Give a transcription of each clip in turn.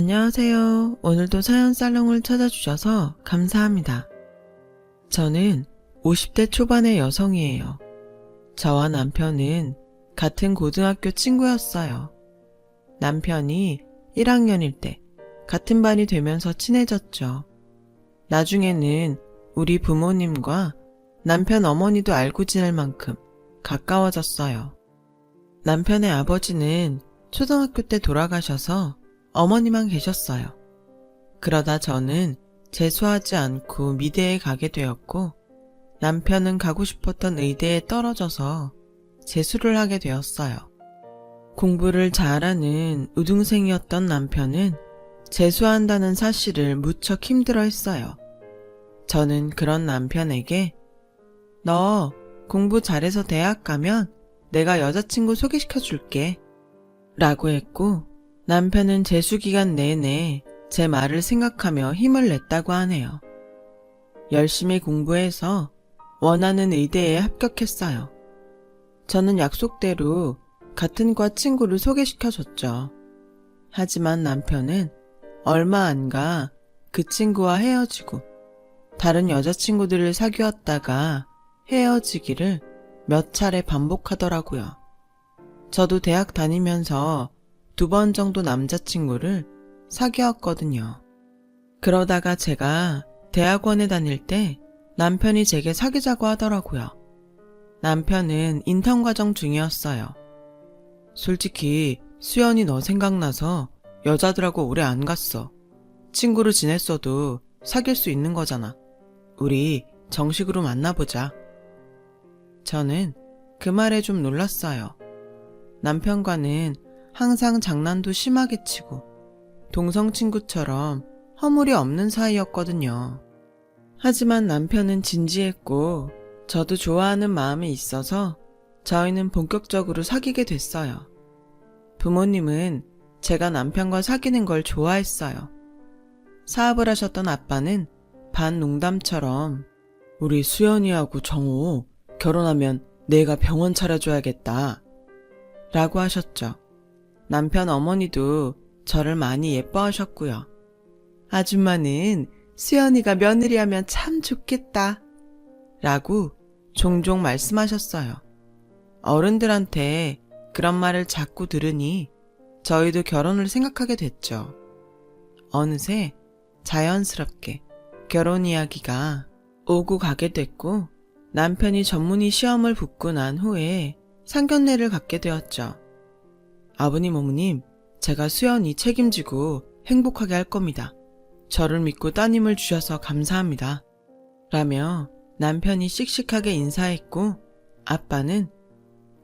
안녕하세요. 오늘도 사연 살롱을 찾아주셔서 감사합니다. 저는 50대 초반의 여성이에요. 저와 남편은 같은 고등학교 친구였어요. 남편이 1학년일 때 같은 반이 되면서 친해졌죠. 나중에는 우리 부모님과 남편 어머니도 알고 지낼 만큼 가까워졌어요. 남편의 아버지는 초등학교 때 돌아가셔서 어머니만 계셨어요. 그러다 저는 재수하지 않고 미대에 가게 되었고 남편은 가고 싶었던 의대에 떨어져서 재수를 하게 되었어요. 공부를 잘하는 우등생이었던 남편은 재수한다는 사실을 무척 힘들어했어요. 저는 그런 남편에게 너 공부 잘해서 대학 가면 내가 여자친구 소개시켜 줄게 라고 했고 남편은 재수기간 내내 제 말을 생각하며 힘을 냈다고 하네요. 열심히 공부해서 원하는 의대에 합격했어요. 저는 약속대로 같은 과 친구를 소개시켜줬죠. 하지만 남편은 얼마 안 가 그 친구와 헤어지고 다른 여자친구들을 사귀었다가 헤어지기를 몇 차례 반복하더라고요. 저도 대학 다니면서 2번 정도 남자친구를 사귀었거든요. 그러다가 제가 대학원에 다닐 때 남편이 제게 사귀자고 하더라고요. 남편은 인턴 과정 중이었어요. 솔직히 수연이 너 생각나서 여자들하고 오래 안 갔어. 친구로 지냈어도 사귈 수 있는 거잖아. 우리 정식으로 만나보자. 저는 그 말에 좀 놀랐어요. 남편과는 항상 장난도 심하게 치고 동성 친구처럼 허물이 없는 사이였거든요. 하지만 남편은 진지했고 저도 좋아하는 마음이 있어서 저희는 본격적으로 사귀게 됐어요. 부모님은 제가 남편과 사귀는 걸 좋아했어요. 사업을 하셨던 아빠는 반 농담처럼 우리 수연이하고 정호 결혼하면 내가 병원 차려줘야겠다 라고 하셨죠. 남편 어머니도 저를 많이 예뻐하셨고요. 아줌마는 수연이가 며느리하면 참 좋겠다 라고 종종 말씀하셨어요. 어른들한테 그런 말을 자꾸 들으니 저희도 결혼을 생각하게 됐죠. 어느새 자연스럽게 결혼 이야기가 오고 가게 됐고 남편이 전문의 시험을 붙고 난 후에 상견례를 갖게 되었죠. 아버님, 어머님, 제가 수연이 책임지고 행복하게 할 겁니다. 저를 믿고 따님을 주셔서 감사합니다. 라며 남편이 씩씩하게 인사했고 아빠는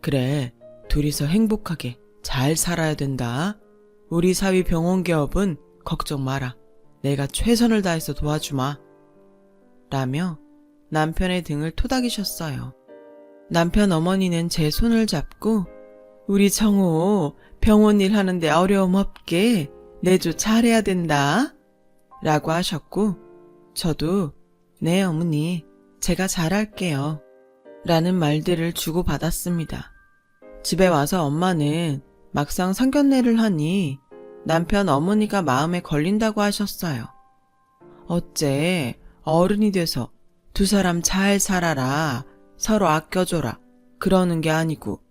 그래, 둘이서 행복하게 잘 살아야 된다. 우리 사위 병원 개업은 걱정 마라. 내가 최선을 다해서 도와주마. 라며 남편의 등을 토닥이셨어요. 남편 어머니는 제 손을 잡고 우리 정호 병원 일 하는데 어려움 없게 내조 잘해야 된다 라고 하셨고 저도 네 어머니 제가 잘할게요 라는 말들을 주고받았습니다. 집에 와서 엄마는 막상 상견례를 하니 남편 어머니가 마음에 걸린다고 하셨어요. 어째 어른이 돼서 두 사람 잘 살아라 서로 아껴줘라 그러는 게 아니고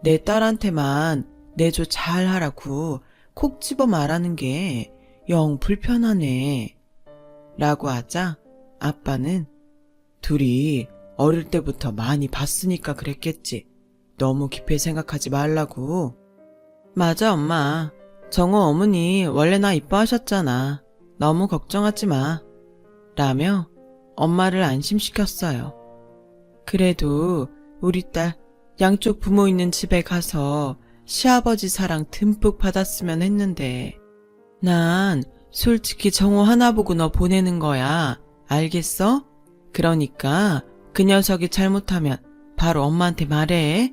내 딸한테만 내조 잘하라고 콕 집어 말하는 게 영 불편하네 라고 하자 아빠는 둘이 어릴 때부터 많이 봤으니까 그랬겠지. 너무 깊이 생각하지 말라고. 맞아 엄마. 정호 어머니 원래 나 이뻐하셨잖아. 너무 걱정하지 마. 라며 엄마를 안심시켰어요. 그래도 우리 딸 양쪽 부모 있는 집에 가서 시아버지 사랑 듬뿍 받았으면 했는데 난 솔직히 정호 하나 보고 너 보내는 거야. 알겠어? 그러니까 그 녀석이 잘못하면 바로 엄마한테 말해.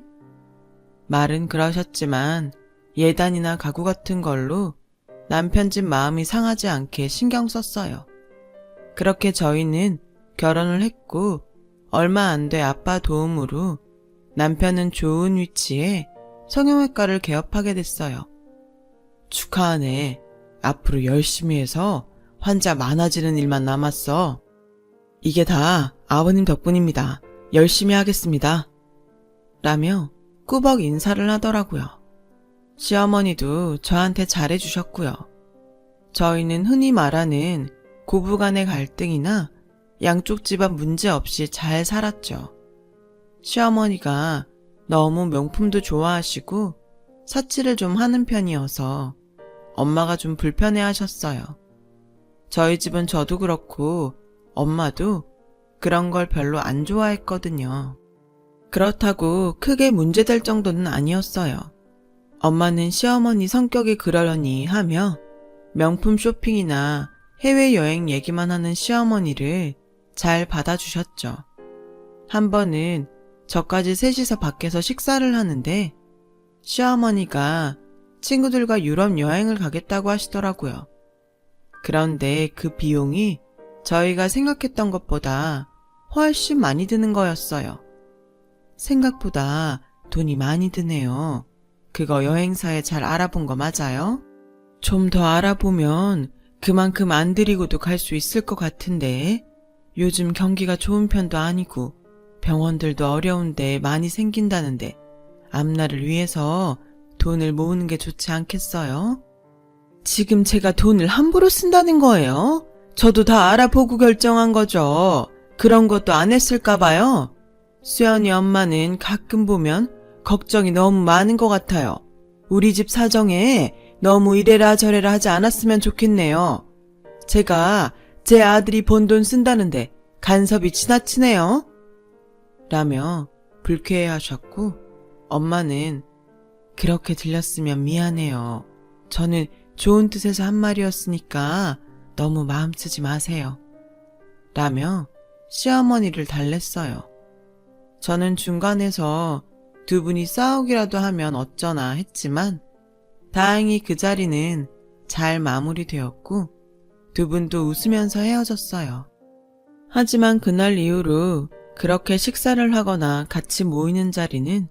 말은 그러셨지만 예단이나 가구 같은 걸로 남편 집 마음이 상하지 않게 신경 썼어요. 그렇게 저희는 결혼을 했고 얼마 안 돼 아빠 도움으로 남편은 좋은 위치에 성형외과를 개업하게 됐어요. 축하하네. 앞으로 열심히 해서 환자 많아지는 일만 남았어. 이게 다 아버님 덕분입니다. 열심히 하겠습니다. 라며 꾸벅 인사를 하더라고요. 시어머니도 저한테 잘해주셨고요. 저희는 흔히 말하는 고부간의 갈등이나 양쪽 집안 문제 없이 잘 살았죠. 시어머니가 너무 명품도 좋아하시고 사치를 좀 하는 편이어서 엄마가 좀 불편해 하셨어요. 저희 집은 저도 그렇고 엄마도 그런 걸 별로 안 좋아했거든요. 그렇다고 크게 문제될 정도는 아니었어요. 엄마는 시어머니 성격이 그러려니 하며 명품 쇼핑이나 해외여행 얘기만 하는 시어머니를 잘 받아주셨죠. 한 번은 저까지 셋이서 밖에서 식사를 하는데 시어머니가 친구들과 유럽 여행을 가겠다고 하시더라고요. 그런데 그 비용이 저희가 생각했던 것보다 훨씬 많이 드는 거였어요. 생각보다 돈이 많이 드네요. 그거 여행사에 잘 알아본 거 맞아요? 좀 더 알아보면 그만큼 안 들이고도 갈 수 있을 것 같은데 요즘 경기가 좋은 편도 아니고 병원들도 어려운데 많이 생긴다는데 앞날을 위해서 돈을 모으는 게 좋지 않겠어요? 지금 제가 돈을 함부로 쓴다는 거예요? 저도 다 알아보고 결정한 거죠. 그런 것도 안 했을까 봐요. 수연이 엄마는 가끔 보면 걱정이 너무 많은 것 같아요. 우리 집 사정에 너무 이래라 저래라 하지 않았으면 좋겠네요. 제가 제 아들이 번 돈 쓴다는데 간섭이 지나치네요. 라며 불쾌해하셨고 엄마는 그렇게 들렸으면 미안해요. 저는 좋은 뜻에서 한 말이었으니까 너무 마음 쓰지 마세요. 라며 시어머니를 달랬어요. 저는 중간에서 두 분이 싸우기라도 하면 어쩌나 했지만 다행히 그 자리는 잘 마무리되었고 두 분도 웃으면서 헤어졌어요. 하지만 그날 이후로 그렇게 식사를 하거나 같이 모이는 자리는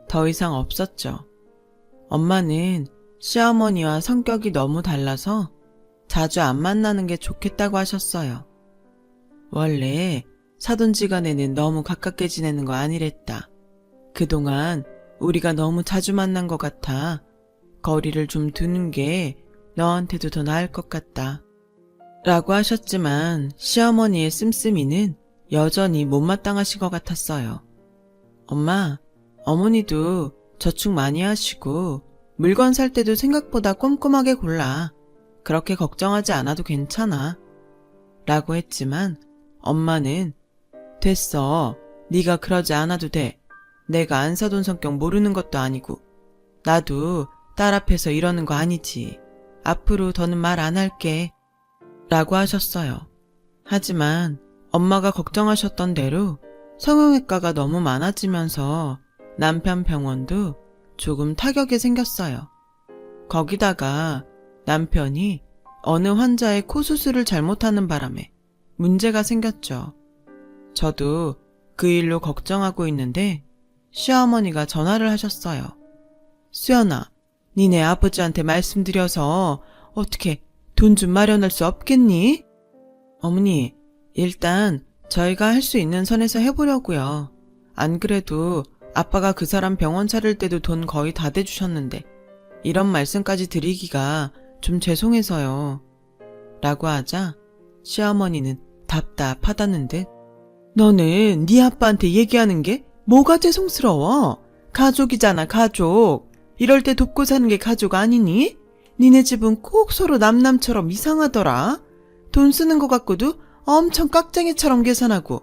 더 이상 없었죠. 엄마는 시어머니와 성격이 너무 달라서 자주 안 만나는 게 좋겠다고 하셨어요. 원래 사돈지간에는 너무 가깝게 지내는 거 아니랬다. 그동안 우리가 너무 자주 만난 것 같아 거리를 좀 두는 게 너한테도 더 나을 것 같다. 라고 하셨지만 시어머니의 씀씀이는 여전히 못마땅하신 것 같았어요. 엄마, 어머니도 저축 많이 하시고 물건 살 때도 생각보다 꼼꼼하게 골라. 그렇게 걱정하지 않아도 괜찮아. 라고 했지만 엄마는 됐어. 네가 그러지 않아도 돼. 내가 안 사돈 성격 모르는 것도 아니고 나도 딸 앞에서 이러는 거 아니지. 앞으로 더는 말 안 할게. 라고 하셨어요. 하지만 엄마가 걱정하셨던 대로 성형외과가 너무 많아지면서 남편 병원도 조금 타격이 생겼어요. 거기다가 남편이 어느 환자의 코 수술을 잘못하는 바람에 문제가 생겼죠. 저도 그 일로 걱정하고 있는데 시어머니가 전화를 하셨어요. 수연아, 니네 아버지한테 말씀드려서 어떻게 돈 좀 마련할 수 없겠니? 어머니, 일단 저희가 할 수 있는 선에서 해보려고요. 안 그래도 아빠가 그 사람 병원 차릴 때도 돈 거의 다 대주셨는데 이런 말씀까지 드리기가 좀 죄송해서요. 라고 하자 시어머니는 답답하다는 듯 너는 네 아빠한테 얘기하는 게 뭐가 죄송스러워? 가족이잖아, 가족. 이럴 때 돕고 사는 게 가족 아니니? 니네 집은 꼭 서로 남남처럼 이상하더라. 돈 쓰는 거 갖고도 엄청 깍쟁이처럼 계산하고.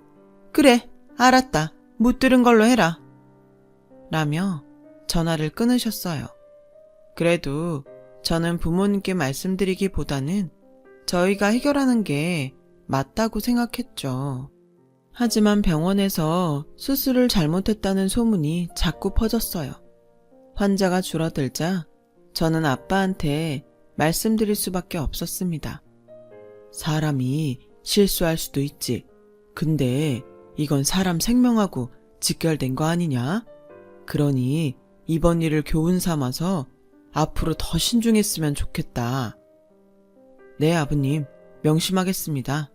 그래, 알았다. 못 들은 걸로 해라. 라며 전화를 끊으셨어요. 그래도 저는 부모님께 말씀드리기보다는 저희가 해결하는 게 맞다고 생각했죠. 하지만 병원에서 수술을 잘못했다는 소문이 자꾸 퍼졌어요. 환자가 줄어들자 저는 아빠한테 말씀드릴 수밖에 없었습니다. 사람이 실수할 수도 있지. 근데 이건 사람 생명하고 직결된 거 아니냐? 그러니 이번 일을 교훈 삼아서 앞으로 더 신중했으면 좋겠다. 네, 아버님. 명심하겠습니다.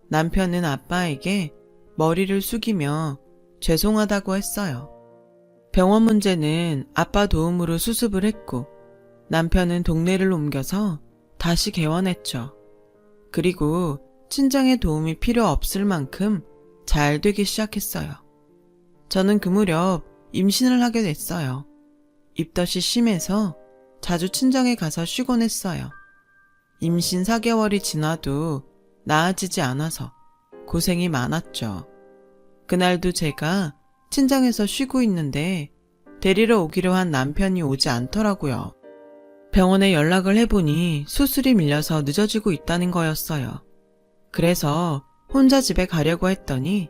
남편은 아빠에게 머리를 숙이며 죄송하다고 했어요. 병원 문제는 아빠 도움으로 수습을 했고 남편은 동네를 옮겨서 다시 개원했죠. 그리고 친정의 도움이 필요 없을 만큼 잘 되기 시작했어요. 저는 그 무렵 임신을 하게 됐어요. 입덧이 심해서 자주 친정에 가서 쉬곤 했어요. 임신 4개월이 지나도 나아지지 않아서 고생이 많았죠. 그날도 제가 친정에서 쉬고 있는데 데리러 오기로 한 남편이 오지 않더라고요. 병원에 연락을 해보니 수술이 밀려서 늦어지고 있다는 거였어요. 그래서 혼자 집에 가려고 했더니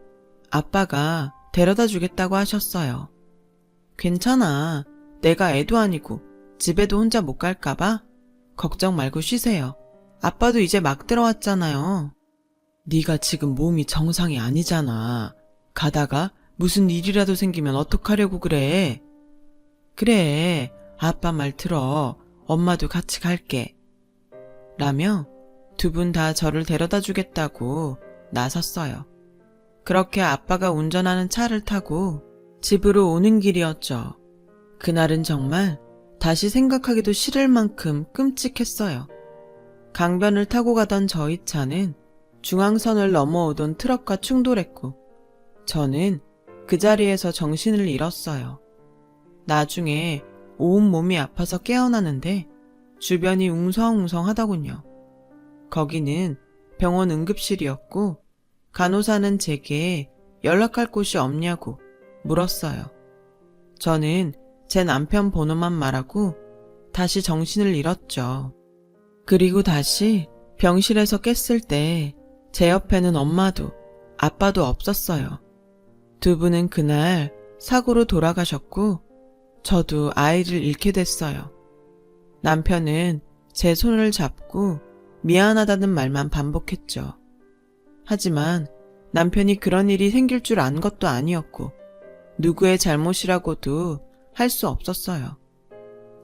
아빠가 데려다 주겠다고 하셨어요. 괜찮아. 내가 애도 아니고 집에도 혼자 못 갈까봐 걱정 말고 쉬세요. 아빠도 이제 막 들어왔잖아요. 네가 지금 몸이 정상이 아니잖아. 가다가 무슨 일이라도 생기면 어떡하려고 그래. 그래, 아빠 말 들어. 엄마도 같이 갈게. 라며 두 분 다 저를 데려다 주겠다고 나섰어요. 그렇게 아빠가 운전하는 차를 타고 집으로 오는 길이었죠. 그날은 정말 다시 생각하기도 싫을 만큼 끔찍했어요. 강변을 타고 가던 저희 차는 중앙선을 넘어오던 트럭과 충돌했고 저는 그 자리에서 정신을 잃었어요. 나중에 온몸이 아파서 깨어나는데 주변이 웅성웅성하더군요. 거기는 병원 응급실이었고 간호사는 제게 연락할 곳이 없냐고 물었어요. 저는 제 남편 번호만 말하고 다시 정신을 잃었죠. 그리고 다시 병실에서 깼을 때 제 옆에는 엄마도 아빠도 없었어요. 두 분은 그날 사고로 돌아가셨고 저도 아이를 잃게 됐어요. 남편은 제 손을 잡고 미안하다는 말만 반복했죠. 하지만 남편이 그런 일이 생길 줄 안 것도 아니었고 누구의 잘못이라고도 할 수 없었어요.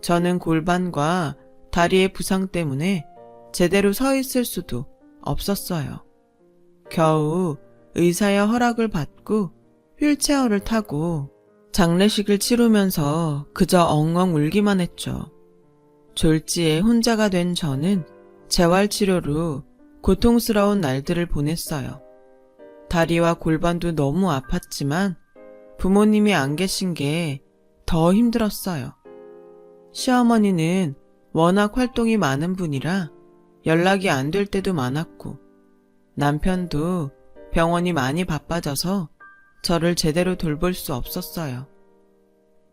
저는 골반과 다리의 부상 때문에 제대로 서 있을 수도 없었어요. 겨우 의사의 허락을 받고 휠체어를 타고 장례식을 치르면서 그저 엉엉 울기만 했죠. 졸지에 혼자가 된 저는 재활치료로 고통스러운 날들을 보냈어요. 다리와 골반도 너무 아팠지만 부모님이 안 계신 게 더 힘들었어요. 시어머니는 워낙 활동이 많은 분이라 연락이 안 될 때도 많았고 남편도 병원이 많이 바빠져서 저를 제대로 돌볼 수 없었어요.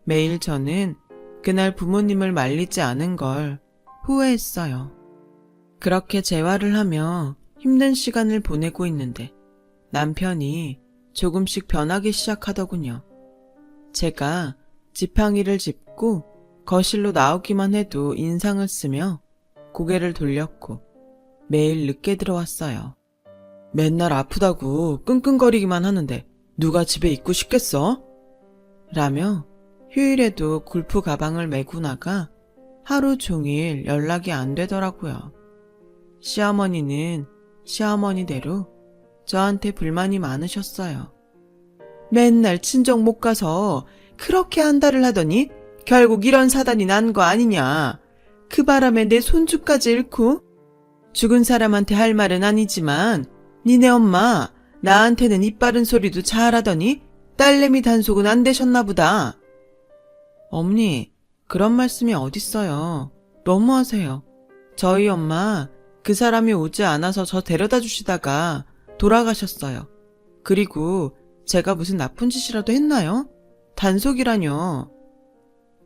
매일 저는 그날 부모님을 말리지 않은 걸 후회했어요. 그렇게 재활을 하며 힘든 시간을 보내고 있는데 남편이 조금씩 변하기 시작하더군요. 제가 지팡이를 짚고 거실로 나오기만 해도 인상을 쓰며 고개를 돌렸고 매일 늦게 들어왔어요. 맨날 아프다고 끙끙거리기만 하는데 누가 집에 있고 싶겠어? 라며 휴일에도 골프 가방을 메고 나가 하루 종일 연락이 안 되더라고요. 시어머니는 시어머니대로 저한테 불만이 많으셨어요. 맨날 친정 못 가서 그렇게 한달을 하더니 결국 이런 사단이 난 거 아니냐. 그 바람에 내 손주까지 잃고. 죽은 사람한테 할 말은 아니지만 니네 엄마 나한테는 입 바른 소리도 잘하더니 딸내미 단속은 안 되셨나 보다. 어머니, 그런 말씀이 어딨어요. 너무하세요. 저희 엄마 그 사람이 오지 않아서 저 데려다 주시다가 돌아가셨어요. 그리고 제가 무슨 나쁜 짓이라도 했나요? 단속이라뇨.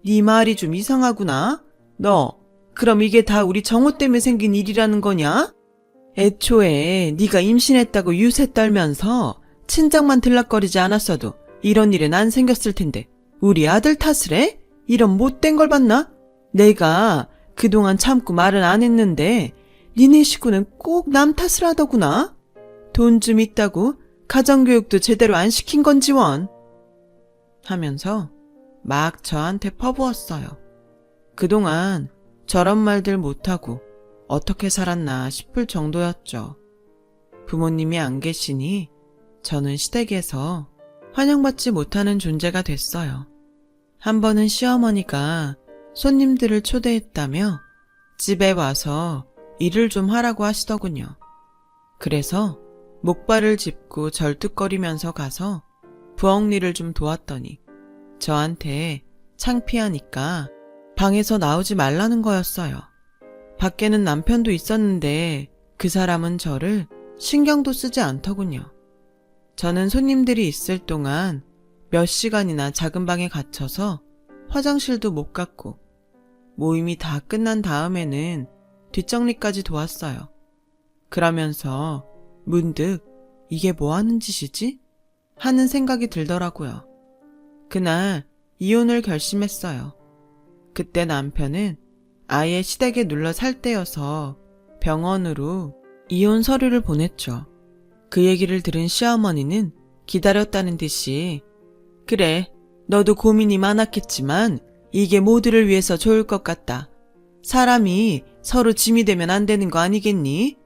네 말이 좀 이상하구나. 너 그럼 이게 다 우리 정호 때문에 생긴 일이라는 거냐? 애초에 네가 임신했다고 유세 떨면서 친정만 들락거리지 않았어도 이런 일은 안 생겼을 텐데 우리 아들 탓을 해? 이런 못된 걸 봤나? 내가 그동안 참고 말은 안 했는데 니네 식구는 꼭 남 탓을 하더구나. 돈 좀 있다고 가정교육도 제대로 안 시킨 건지 원. 하면서 막 저한테 퍼부었어요. 그동안 저런 말들 못하고 어떻게 살았나 싶을 정도였죠. 부모님이 안 계시니 저는 시댁에서 환영받지 못하는 존재가 됐어요. 한 번은 시어머니가 손님들을 초대했다며 집에 와서 일을 좀 하라고 하시더군요. 그래서 목발을 짚고 절뚝거리면서 가서 부엌일을 좀 도왔더니 저한테 창피하니까 방에서 나오지 말라는 거였어요. 밖에는 남편도 있었는데 그 사람은 저를 신경도 쓰지 않더군요. 저는 손님들이 있을 동안 몇 시간이나 작은 방에 갇혀서 화장실도 못 갔고 모임이 다 끝난 다음에는 뒷정리까지 도왔어요. 그러면서 문득 이게 뭐 하는 짓이지? 하는 생각이 들더라고요. 그날 이혼을 결심했어요. 그때 남편은 아예 시댁에 눌러 살 때여서 병원으로 이혼 서류를 보냈죠. 그 얘기를 들은 시어머니는 기다렸다는 듯이 그래, 너도 고민이 많았겠지만 이게 모두를 위해서 좋을 것 같다. 사람이 서로 짐이 되면 안 되는 거 아니겠니?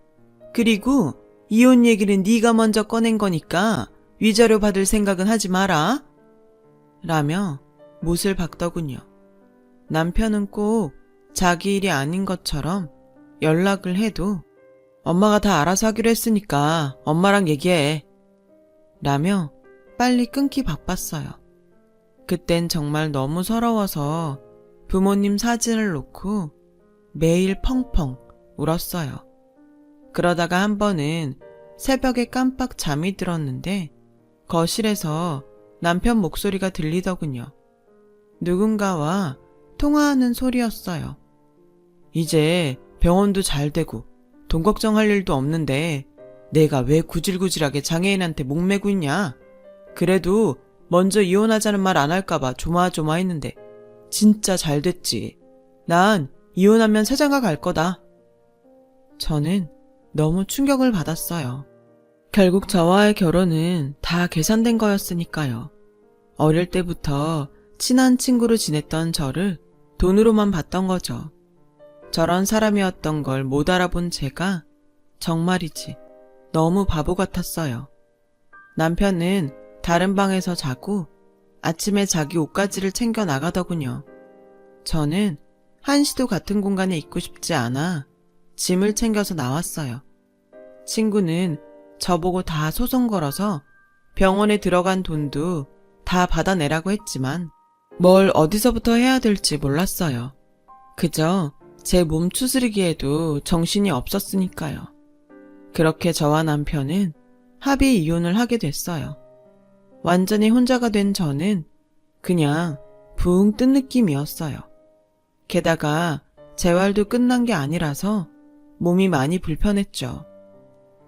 그리고 이혼 얘기는 네가 먼저 꺼낸 거니까 위자료 받을 생각은 하지 마라. 라며 못을 박더군요. 남편은 꼭 자기 일이 아닌 것처럼 연락을 해도 엄마가 다 알아서 하기로 했으니까 엄마랑 얘기해. 라며 빨리 끊기 바빴어요. 그땐 정말 너무 서러워서 부모님 사진을 놓고 매일 펑펑 울었어요. 그러다가 한 번은 새벽에 깜빡 잠이 들었는데 거실에서 남편 목소리가 들리더군요. 누군가와 통화하는 소리였어요. 이제 병원도 잘 되고 돈 걱정할 일도 없는데 내가 왜 구질구질하게 장애인한테 목매고 있냐? 그래도 먼저 이혼하자는 말 안 할까봐 조마조마했는데 진짜 잘 됐지. 난 이혼하면 새장가 갈 거다. 저는 너무 충격을 받았어요. 결국 저와의 결혼은 다 계산된 거였으니까요. 어릴 때부터 친한 친구로 지냈던 저를 돈으로만 봤던 거죠. 저런 사람이었던 걸 못 알아본 제가 정말이지 너무 바보 같았어요. 남편은 다른 방에서 자고 아침에 자기 옷가지를 챙겨 나가더군요. 저는 한시도 같은 공간에 있고 싶지 않아 짐을 챙겨서 나왔어요. 친구는 저보고 다 소송 걸어서 병원에 들어간 돈도 다 받아내라고 했지만 뭘 어디서부터 해야 될지 몰랐어요. 그저 제 몸 추스리기에도 정신이 없었으니까요. 그렇게 저와 남편은 합의 이혼을 하게 됐어요. 완전히 혼자가 된 저는 그냥 붕 뜬 느낌이었어요. 게다가 재활도 끝난 게 아니라서 몸이 많이 불편했죠.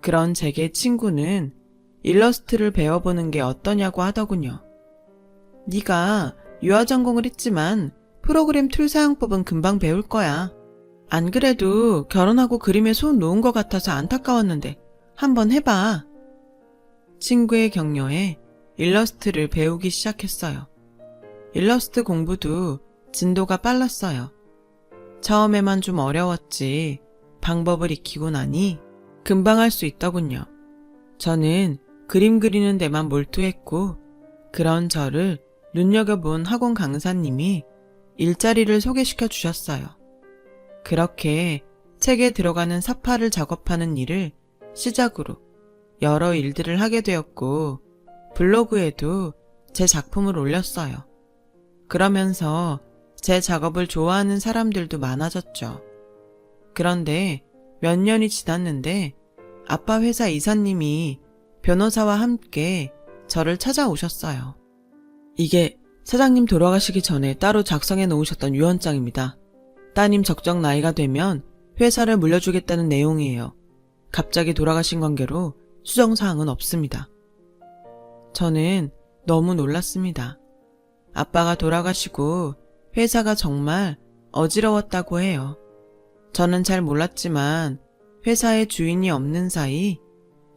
그런 제게 친구는 일러스트를 배워보는 게 어떠냐고 하더군요. 네가 유아 전공을 했지만 프로그램 툴 사용법은 금방 배울 거야. 안 그래도 결혼하고 그림에 손 놓은 것 같아서 안타까웠는데 한번 해봐. 친구의 격려에 일러스트를 배우기 시작했어요. 일러스트 공부도 진도가 빨랐어요. 처음에만 좀 어려웠지 방법을 익히고 나니 금방 할 수 있더군요. 저는 그림 그리는 데만 몰두했고 그런 저를 눈여겨본 학원 강사님이 일자리를 소개시켜 주셨어요. 그렇게 책에 들어가는 사파를 작업하는 일을 시작으로 여러 일들을 하게 되었고 블로그에도 제 작품을 올렸어요. 그러면서 제 작업을 좋아하는 사람들도 많아졌죠. 그런데 몇 년이 지났는데 아빠 회사 이사님이 변호사와 함께 저를 찾아오셨어요. 이게 사장님 돌아가시기 전에 따로 작성해 놓으셨던 유언장입니다. 따님 적정 나이가 되면 회사를 물려주겠다는 내용이에요. 갑자기 돌아가신 관계로 수정사항은 없습니다. 저는 너무 놀랐습니다. 아빠가 돌아가시고 회사가 정말 어지러웠다고 해요. 저는 잘 몰랐지만 회사의 주인이 없는 사이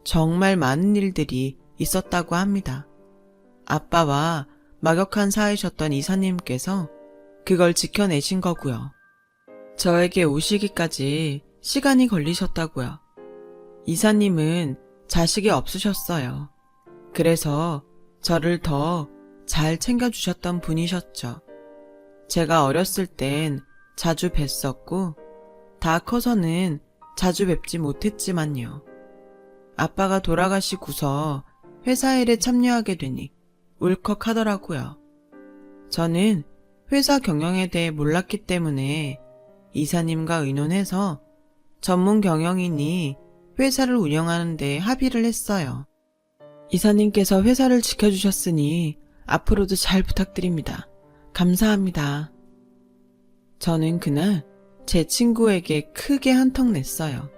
정말 많은 일들이 있었다고 합니다. 아빠와 막역한 사이셨던 이사님께서 그걸 지켜내신 거고요. 저에게 오시기까지 시간이 걸리셨다고요. 이사님은 자식이 없으셨어요. 그래서 저를 더 잘 챙겨주셨던 분이셨죠. 제가 어렸을 땐 자주 뵀었고 다 커서는 자주 뵙지 못했지만요. 아빠가 돌아가시고서 회사 일에 참여하게 되니 울컥하더라고요. 저는 회사 경영에 대해 몰랐기 때문에 이사님과 의논해서 전문 경영인이 회사를 운영하는 데 합의를 했어요. 이사님께서 회사를 지켜주셨으니 앞으로도 잘 부탁드립니다. 감사합니다. 저는 그날 제 친구에게 크게 한턱 냈어요.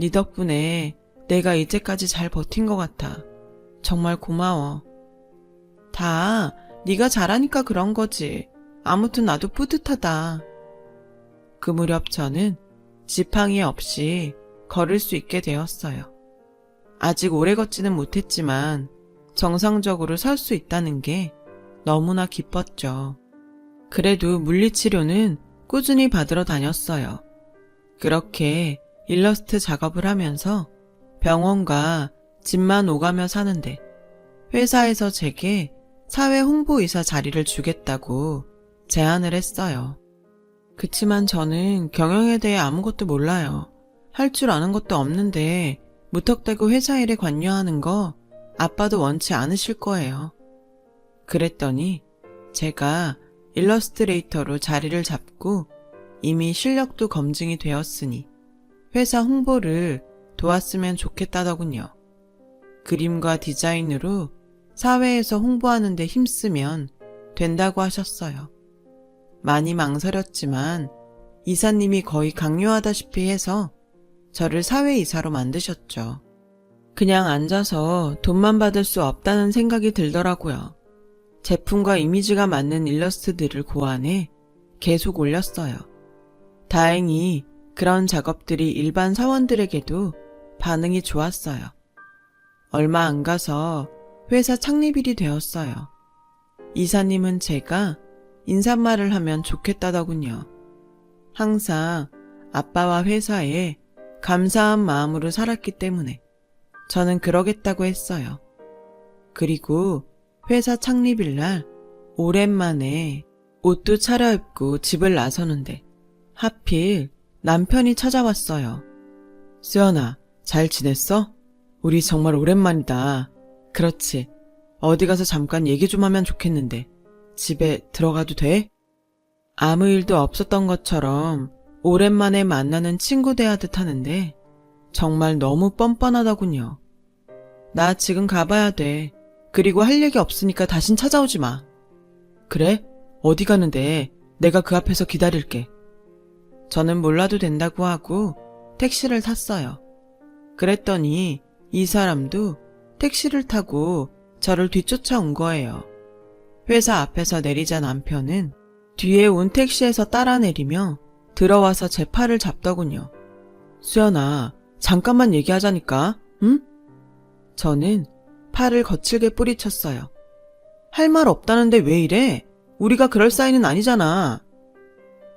네 덕분에 내가 이제까지 잘 버틴 것 같아. 정말 고마워. 다 네가 잘하니까 그런 거지. 아무튼 나도 뿌듯하다. 그 무렵 저는 지팡이 없이 걸을 수 있게 되었어요. 아직 오래 걷지는 못했지만 정상적으로 설 수 있다는 게 너무나 기뻤죠. 그래도 물리치료는 꾸준히 받으러 다녔어요. 그렇게 일러스트 작업을 하면서 병원과 집만 오가며 사는데 회사에서 제게 사회 홍보이사 자리를 주겠다고 제안을 했어요. 그치만 저는 경영에 대해 아무것도 몰라요. 할 줄 아는 것도 없는데 무턱대고 회사 일에 관여하는 거 아빠도 원치 않으실 거예요. 그랬더니 제가 일러스트레이터로 자리를 잡고 이미 실력도 검증이 되었으니 회사 홍보를 도왔으면 좋겠다더군요. 그림과 디자인으로 사회에서 홍보하는 데 힘쓰면 된다고 하셨어요. 많이 망설였지만 이사님이 거의 강요하다시피 해서 저를 사회이사로 만드셨죠. 그냥 앉아서 돈만 받을 수 없다는 생각이 들더라고요. 제품과 이미지가 맞는 일러스트들을 고안해 계속 올렸어요. 다행히 그런 작업들이 일반 사원들에게도 반응이 좋았어요. 얼마 안 가서 회사 창립일이 되었어요. 이사님은 제가 인사말을 하면 좋겠다더군요. 항상 아빠와 회사에 감사한 마음으로 살았기 때문에 저는 그러겠다고 했어요. 그리고 회사 창립일날 오랜만에 옷도 차려입고 집을 나서는데 하필 남편이 찾아왔어요. 수연아, 잘 지냈어? 우리 정말 오랜만이다. 그렇지. 어디 가서 잠깐 얘기 좀 하면 좋겠는데 집에 들어가도 돼? 아무 일도 없었던 것처럼 오랜만에 만나는 친구 대하듯 하는데 정말 너무 뻔뻔하더군요. 나 지금 가봐야 돼. 그리고 할 얘기 없으니까 다신 찾아오지 마. 그래? 어디 가는데? 내가 그 앞에서 기다릴게. 저는 몰라도 된다고 하고 택시를 탔어요. 그랬더니 이 사람도 택시를 타고 저를 뒤쫓아온 거예요. 회사 앞에서 내리자 남편은 뒤에 온 택시에서 따라 내리며 들어와서 제 팔을 잡더군요. 수연아, 잠깐만 얘기하자니까, 응? 저는 팔을 거칠게 뿌리쳤어요. 할 말 없다는데 왜 이래? 우리가 그럴 사이는 아니잖아.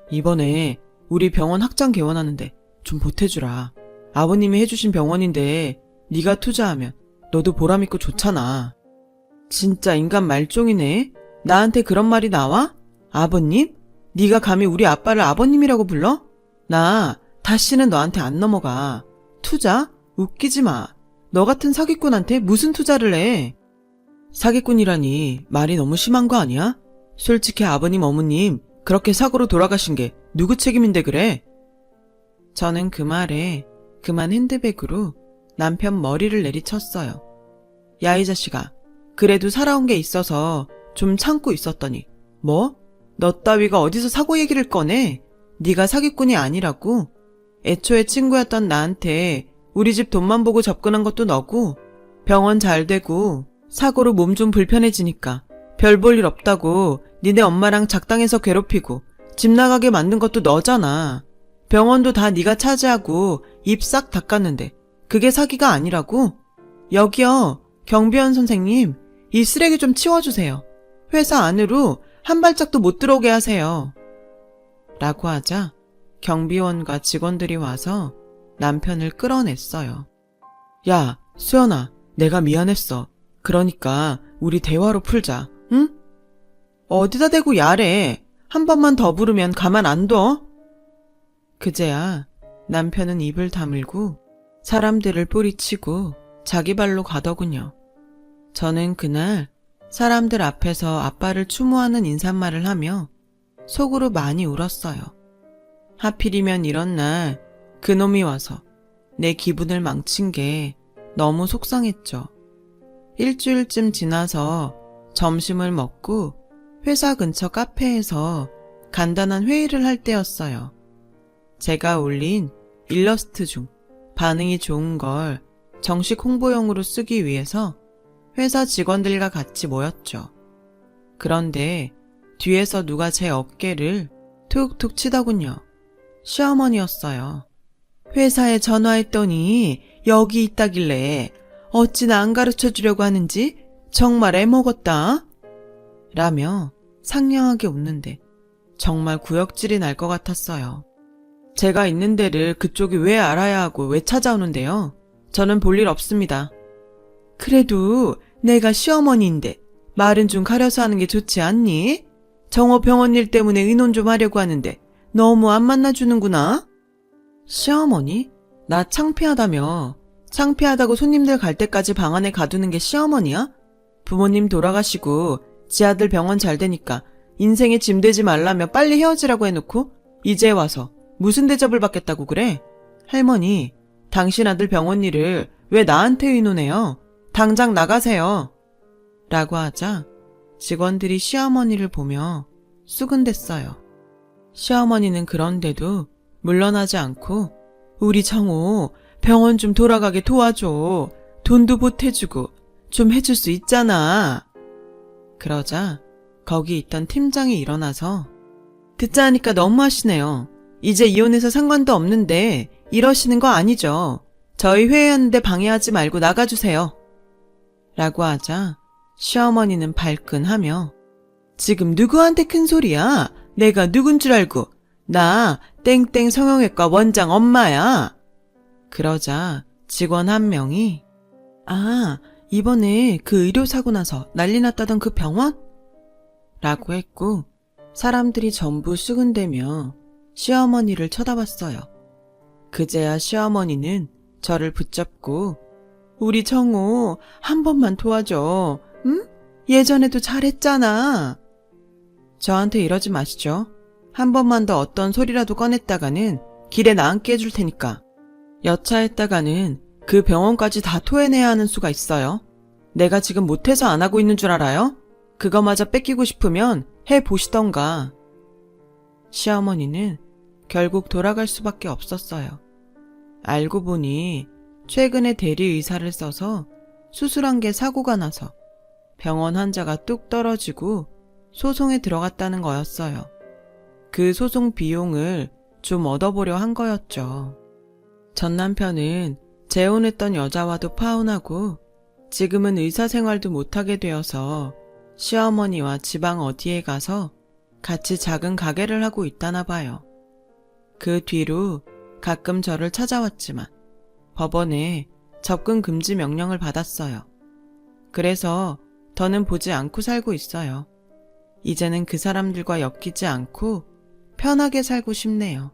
이번에 우리 병원 확장 개원하는데 좀 보태주라. 아버님이 해주신 병원인데 네가 투자하면 너도 보람있고 좋잖아. 진짜 인간 말종이네. 나한테 그런 말이 나와? 아버님? 네가 감히 우리 아빠를 아버님이라고 불러? 나 다시는 너한테 안 넘어가. 투자? 웃기지 마. 너 같은 사기꾼한테 무슨 투자를 해? 사기꾼이라니 말이 너무 심한 거 아니야? 솔직히 아버님 어머님 그렇게 사고로 돌아가신 게 누구 책임인데 그래? 저는 그 말에 그만 핸드백으로 남편 머리를 내리쳤어요. 야, 이 자식아. 그래도 살아온 게 있어서 좀 참고 있었더니 뭐? 너 따위가 어디서 사고 얘기를 꺼내? 네가 사기꾼이 아니라고? 애초에 친구였던 나한테 우리 집 돈만 보고 접근한 것도 너고 병원 잘 되고 사고로 몸 좀 불편해지니까 별 볼 일 없다고 니네 엄마랑 작당해서 괴롭히고 집 나가게 만든 것도 너잖아. 병원도 다 네가 차지하고 입 싹 닦았는데 그게 사기가 아니라고? 여기요, 경비원 선생님, 이 쓰레기 좀 치워주세요. 회사 안으로 한 발짝도 못 들어오게 하세요. 라고 하자 경비원과 직원들이 와서 남편을 끌어냈어요. 야, 수연아, 내가 미안했어. 그러니까 우리 대화로 풀자, 응? 어디다 대고 야래. 한 번만 더 부르면 가만 안 둬. 그제야 남편은 입을 다물고 사람들을 뿌리치고 자기 발로 가더군요. 저는 그날 사람들 앞에서 아빠를 추모하는 인사말을 하며 속으로 많이 울었어요. 하필이면 이런 날 그놈이 와서 내 기분을 망친 게 너무 속상했죠. 일주일쯤 지나서 점심을 먹고 회사 근처 카페에서 간단한 회의를 할 때였어요. 제가 올린 일러스트 중 반응이 좋은 걸 정식 홍보용으로 쓰기 위해서 회사 직원들과 같이 모였죠. 그런데 뒤에서 누가 제 어깨를 툭툭 치더군요. 시어머니였어요. 회사에 전화했더니 여기 있다길래 어찌나 안 가르쳐 주려고 하는지 정말 애먹었다. 라며 상냥하게 웃는데 정말 구역질이 날 것 같았어요. 제가 있는 데를 그쪽이 왜 알아야 하고 왜 찾아오는데요? 저는 볼 일 없습니다. 그래도 내가 시어머니인데 말은 좀 가려서 하는 게 좋지 않니? 정호 병원 일 때문에 의논 좀 하려고 하는데 너무 안 만나주는구나. 시어머니? 나 창피하다며. 창피하다고 손님들 갈 때까지 방 안에 가두는 게 시어머니야? 부모님 돌아가시고 지 아들 병원 잘 되니까 인생에 짐 되지 말라며 빨리 헤어지라고 해놓고 이제 와서 무슨 대접을 받겠다고 그래? 할머니, 당신 아들 병원 일을 왜 나한테 의논해요? 당장 나가세요. 라고 하자 직원들이 시어머니를 보며 수근댔어요. 시어머니는 그런데도 물러나지 않고 우리 정호 병원 좀 돌아가게 도와줘. 돈도 보태주고 좀 해줄 수 있잖아. 그러자 거기 있던 팀장이 일어나서 듣자 하니까 너무하시네요. 이제 이혼해서 상관도 없는데 이러시는 거 아니죠. 저희 회의하는데 방해하지 말고 나가주세요. 라고 하자 시어머니는 발끈하며 지금 누구한테 큰 소리야? 내가 누군 줄 알고. 나 땡땡 성형외과 원장 엄마야. 그러자 직원 한 명이 아, 이번에 그 의료사고 나서 난리 났다던 그 병원? 라고 했고 사람들이 전부 수근대며 시어머니를 쳐다봤어요. 그제야 시어머니는 저를 붙잡고 우리 정호 한 번만 도와줘. 응? 예전에도 잘했잖아. 저한테 이러지 마시죠. 한 번만 더 어떤 소리라도 꺼냈다가는 길에 나앉게 해줄 테니까. 여차했다가는 그 병원까지 다 토해내야 하는 수가 있어요. 내가 지금 못해서 안 하고 있는 줄 알아요? 그거마저 뺏기고 싶으면 해보시던가. 시어머니는 결국 돌아갈 수밖에 없었어요. 알고 보니 최근에 대리의사를 써서 수술한 게 사고가 나서 병원 환자가 뚝 떨어지고 소송에 들어갔다는 거였어요. 그 소송 비용을 좀 얻어보려 한 거였죠. 전 남편은 재혼했던 여자와도 파혼하고 지금은 의사 생활도 못하게 되어서 시어머니와 지방 어디에 가서 같이 작은 가게를 하고 있다나 봐요. 그 뒤로 가끔 저를 찾아왔지만 법원에 접근 금지 명령을 받았어요. 그래서 더는 보지 않고 살고 있어요. 이제는 그 사람들과 엮이지 않고 편하게 살고 싶네요.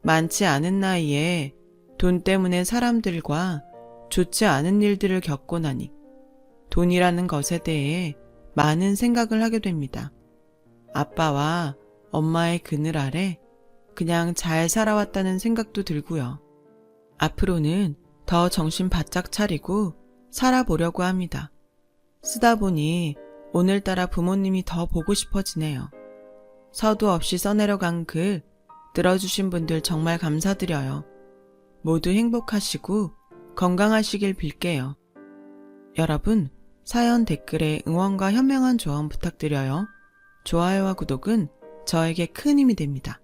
많지 않은 나이에 돈 때문에 사람들과 좋지 않은 일들을 겪고 나니 돈이라는 것에 대해 많은 생각을 하게 됩니다. 아빠와 엄마의 그늘 아래 그냥 잘 살아왔다는 생각도 들고요. 앞으로는 더 정신 바짝 차리고 살아보려고 합니다. 쓰다 보니 오늘따라 부모님이 더 보고 싶어지네요. 서두 없이 써내려간 글 들어주신 분들 정말 감사드려요. 모두 행복하시고 건강하시길 빌게요. 여러분, 사연 댓글에 응원과 현명한 조언 부탁드려요. 좋아요와 구독은 저에게 큰 힘이 됩니다.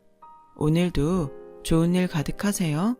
오늘도 좋은 일 가득하세요.